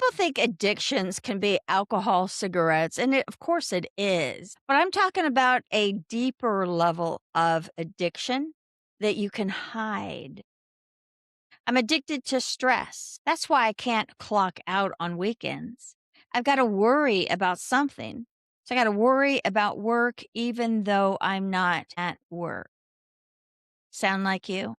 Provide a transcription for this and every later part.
People think addictions can be alcohol, cigarettes, and of course it is. But I'm talking about a deeper level of addiction that you can hide. I'm addicted to stress. That's why I can't clock out on weekends. I've got to worry about something. So I got to worry about work even though I'm not at work. Sound like you?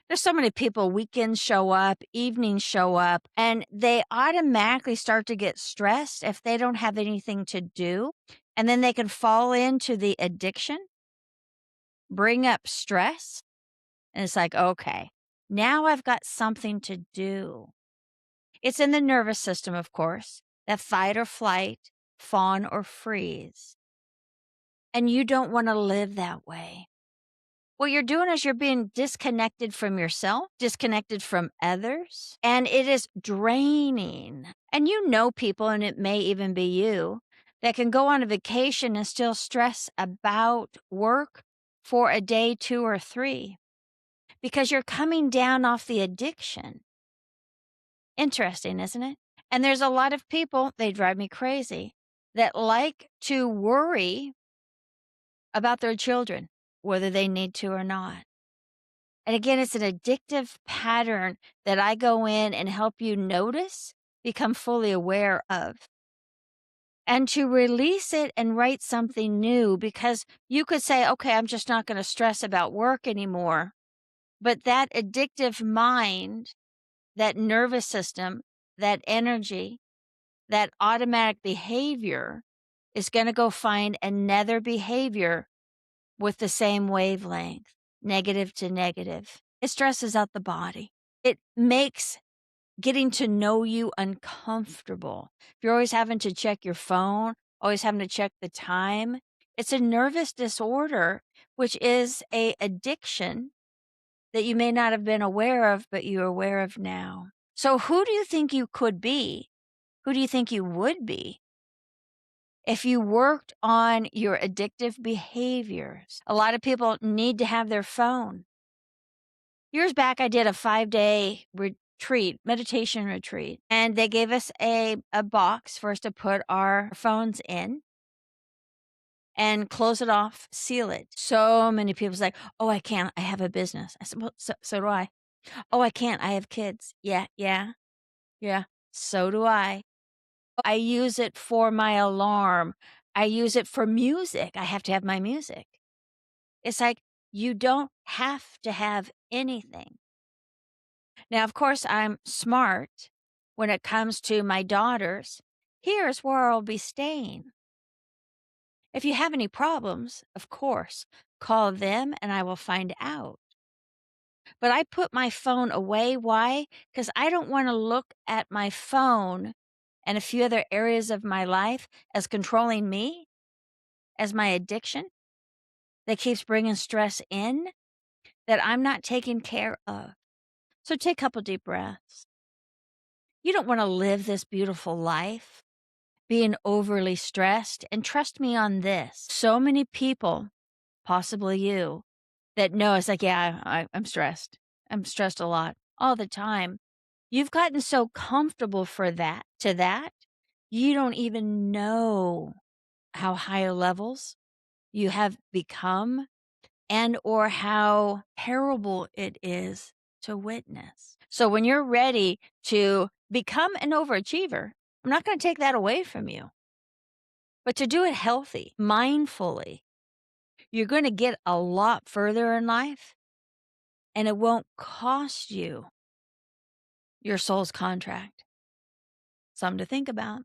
There's so many people, weekends show up, evenings show up, and they automatically start to get stressed if they don't have anything to do. And then they can fall into the addiction, bring up stress. And it's like, okay, now I've got something to do. It's in the nervous system, of course, that fight or flight, fawn or freeze. And you don't want to live that way. What you're doing is you're being disconnected from yourself, disconnected from others, and it is draining. And you know people, and it may even be you, that can go on a vacation and still stress about work for a day, 2 or 3, because you're coming down off the addiction. Interesting, isn't it? And there's a lot of people, they drive me crazy, that like to worry about their children, whether they need to or not. And again, it's an addictive pattern that I go in and help you notice, become fully aware of, and to release it and write something new. Because you could say, okay, I'm just not going to stress about work anymore. But that addictive mind, that nervous system, that energy, that automatic behavior is going to go find another behavior with the same wavelength, negative to negative. It stresses out the body. It makes getting to know you uncomfortable. If you're always having to check your phone, always having to check the time, it's a nervous disorder, which is a addiction that you may not have been aware of, but you're aware of now. So who do you think you could be? Who do you think you would be if you worked on your addictive behaviors? A lot of people need to have their phone. Years back, I did a 5-day retreat, meditation retreat, and they gave us a box for us to put our phones in and close it off, seal it. So many people say, oh, I can't. I have a business. I said, well, so do I. Oh, I can't. I have kids. Yeah, yeah, yeah. So do I. I use it for my alarm. I use it for music. I have to have my music. It's like you don't have to have anything. Now, of course, I'm smart when it comes to my daughters. Here's where I'll be staying. If you have any problems, of course, call them and I will find out. But I put my phone away. Why? Because I don't want to look at my phone and a few other areas of my life as controlling me, as my addiction that keeps bringing stress in that I'm not taking care of. So take a couple deep breaths. You don't want to live this beautiful life being overly stressed. And trust me on this, so many people, possibly you, that know it's like, yeah, I'm stressed. I'm stressed a lot all the time. You've gotten so comfortable to that, you don't even know how higher levels you have become and or how terrible it is to witness. So when you're ready to become an overachiever, I'm not going to take that away from you, but to do it healthy, mindfully, you're going to get a lot further in life and it won't cost you your soul's contract. Something to think about.